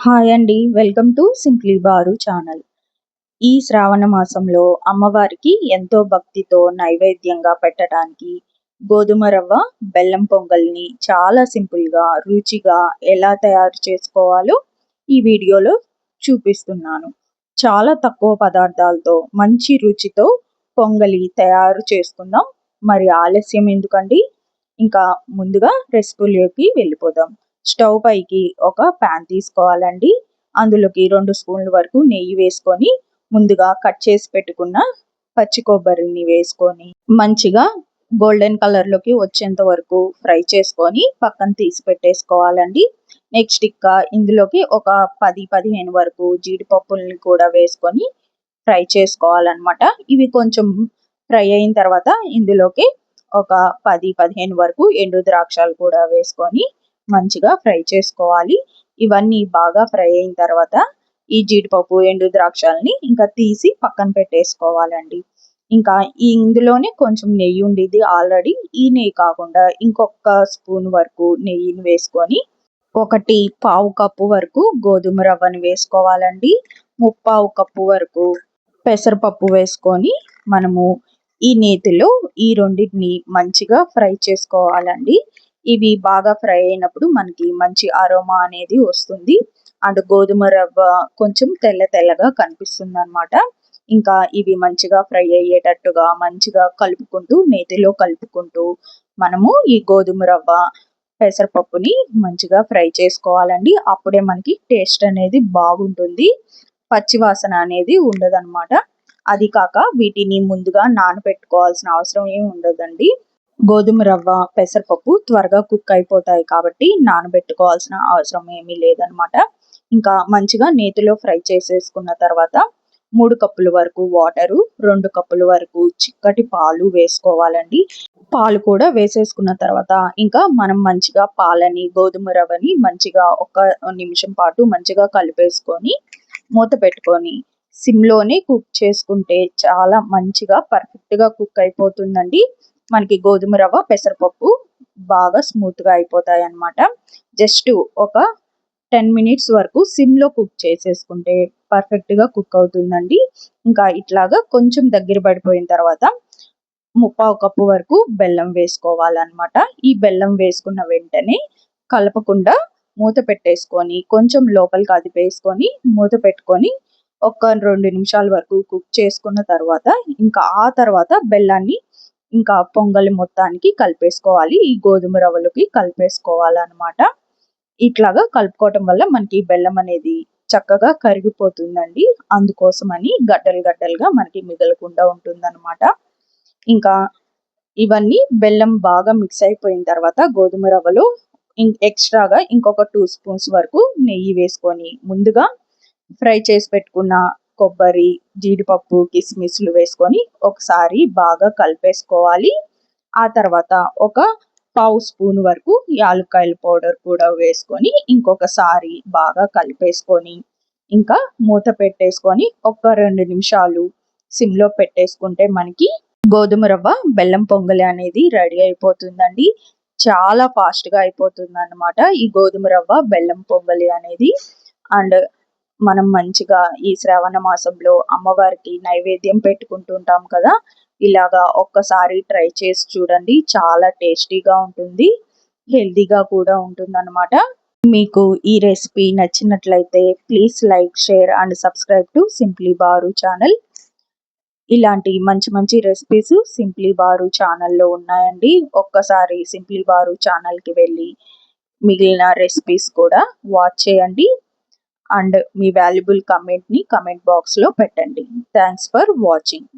Hi అండి. Welcome to simply bar channel. ఈ శ్రావణ మాసంలో అమ్మవారికి ఎంతో భక్తితో నైవేద్యంగా పెట్టడానికి గోధుమ రవ్వ బెల్లం పొంగల్ని చాలా సింపుల్గా రుచిగా ఎలా తయారు చేసుకోవాలో ఈ వీడియోలో చూపిస్తున్నాను. చాలా తక్కువ పదార్థాలతో మంచి రుచితో పొంగలి తయారు చేసుకుందాం. మరి ఆలస్యం ఎందుకండి, ఇంకా ముందుగా రెసిపీలోకి వెళ్ళిపోదాం. స్టవ్ పైకి ఒక ప్యాన్ తీసుకోవాలండి. అందులోకి 2 స్పూన్ల వరకు నెయ్యి వేసుకొని ముందుగా కట్ చేసి పెట్టుకున్న పచ్చి కొబ్బరిని వేసుకొని మంచిగా గోల్డెన్ కలర్లోకి వచ్చేంత వరకు ఫ్రై చేసుకొని పక్కన తీసి పెట్టేసుకోవాలండి. నెక్స్ట్ ఇందులోకి ఒక 10-15 వరకు జీడిపప్పుల్ని కూడా వేసుకొని ఫ్రై చేసుకోవాలన్నమాట. ఇవి కొంచెం ఫ్రై అయిన తర్వాత ఇందులోకి ఒక 10-15 వరకు ఎండు ద్రాక్షలు కూడా వేసుకొని మంచిగా ఫ్రై చేసుకోవాలి. ఇవన్నీ బాగా ఫ్రై అయిన తర్వాత ఈ జీడిపప్పు ఎండు ద్రాక్షల్ని ఇంకా తీసి పక్కన పెట్టేసుకోవాలండి. ఇంకా ఇందులోనే కొంచెం నెయ్యి ఉండేది ఆల్రెడీ. ఈ నెయ్యి కాకుండా ఇంకొక స్పూన్ వరకు నెయ్యిని వేసుకొని 1/4 కప్పు వరకు గోధుమ రవ్వని వేసుకోవాలండి. 3/4 కప్పు వరకు పెసరపప్పు వేసుకొని మనము ఈ నేతిలో ఈ రెండింటిని మంచిగా ఫ్రై చేసుకోవాలండి. ఇవి బాగా ఫ్రై అయినప్పుడు మనకి మంచి అరోమా అనేది వస్తుంది. అండ్ గోధుమ రవ్వ కొంచెం తెల్లగా కనిపిస్తుంది అనమాట. ఇంకా ఇవి మంచిగా ఫ్రై అయ్యేటట్టుగా మంచిగా కలుపుకుంటూ నేతిలో కలుపుకుంటూ మనము ఈ గోధుమ రవ్వ పెసరపప్పుని మంచిగా ఫ్రై చేసుకోవాలండి. అప్పుడే మనకి టేస్ట్ అనేది బాగుంటుంది, పచ్చివాసన అనేది ఉండదన్నమాట. అది కాక వీటిని ముందుగా నానబెట్టుకోవాల్సిన అవసరం ఏమి ఉండదండి. గోధుమ రవ్వ పెసరపప్పు త్వరగా కుక్ అయిపోతాయి కాబట్టి నానబెట్టుకోవాల్సిన అవసరం ఏమీ లేదనమాట. ఇంకా మంచిగా నేతిలో ఫ్రై చేసేసుకున్న తర్వాత 3 కప్పుల వరకు వాటరు, 2 కప్పుల వరకు చిక్కటి పాలు వేసుకోవాలండి. పాలు కూడా వేసేసుకున్న తర్వాత ఇంకా మనం మంచిగా పాలని గోధుమ రవ్వని మంచిగా 1 నిమిషం పాటు మంచిగా కలిపేసుకొని మూత పెట్టుకొని సిమ్లోనే కుక్ చేసుకుంటే చాలా మంచిగా పర్ఫెక్ట్గా కుక్ అయిపోతుందండి. మనకి గోధుమ రవ్వ పెసరపప్పు బాగా స్మూత్గా అయిపోతాయి అన్నమాట. జస్ట్ ఒక 10 మినిట్స్ వరకు సిమ్లో కుక్ చేసేసుకుంటే పర్ఫెక్ట్గా కుక్ అవుతుందండి. ఇంకా ఇట్లాగా కొంచెం దగ్గర పడిపోయిన తర్వాత 3/4 కప్పు వరకు బెల్లం వేసుకోవాలన్నమాట. ఈ బెల్లం వేసుకున్న వెంటనే కలపకుండా మూత పెట్టేసుకొని కొంచెం లోపలికి అదిపేసుకొని మూత పెట్టుకొని ఒక 2 నిమిషాల వరకు కుక్ చేసుకున్న తర్వాత ఇంకా ఆ తర్వాత బెల్లాన్ని ఇంకా పొంగలి మొత్తానికి కలిపేసుకోవాలి. ఈ గోధుమ రవ్వలోకి కలిపేసుకోవాలన్నమాట. ఇట్లాగా కలుపుకోవటం వల్ల మనకి బెల్లం అనేది చక్కగా కరిగిపోతుందండి. అందుకోసమని గడ్డలుగా మనకి మిగలకుండా ఉంటుందన్నమాట. ఇంకా ఇవన్నీ బెల్లం బాగా మిక్స్ అయిపోయిన తర్వాత గోధుమ రవ్వలో ఎక్స్ట్రాగా ఇంకొక 2 స్పూన్స్ వరకు నెయ్యి వేసుకొని ముందుగా ఫ్రై చేసి పెట్టుకున్న కొబ్బరి, జీడిపప్పు, కిస్మిస్లు వేసుకొని ఒకసారి బాగా కలిపేసుకోవాలి. ఆ తర్వాత ఒక 1/2 స్పూన్ వరకు యాలక్కాయల పౌడర్ కూడా వేసుకొని ఇంకొకసారి బాగా కలిపేసుకొని ఇంకా మూత పెట్టేసుకొని ఒక 2 నిమిషాలు సిమ్లో పెట్టేసుకుంటే మనకి గోధుమ రవ్వ బెల్లం పొంగలి అనేది రెడీ అయిపోతుందండి. చాలా ఫాస్ట్గా అయిపోతుంది అన్నమాట ఈ గోధుమ రవ్వ బెల్లం పొంగలి అనేది. అండ్ మనం మంచిగా ఈ శ్రావణ మాసంలో అమ్మవారికి నైవేద్యం పెట్టుకుంటుంటాం కదా, ఇలాగా ఒక్కసారి ట్రై చేసి చూడండి. చాలా టేస్టీగా ఉంటుంది, హెల్తీగా కూడా ఉంటుందన్నమాట. మీకు ఈ రెసిపీ నచ్చినట్లయితే please like, share and subscribe to simply bar channel. ఇలాంటి మంచి రెసిపీస్ సింప్లీ బారు ఛానల్లో ఉన్నాయండి. ఒక్కసారి సింప్లీ బారు ఛానల్కి వెళ్ళి మిగిలిన రెసిపీస్ కూడా వాచ్ చేయండి. అండ్ మీ వాల్యుబుల్ కమెంట్ని కమెంట్ బాక్స్లో పెట్టండి. Thanks for watching.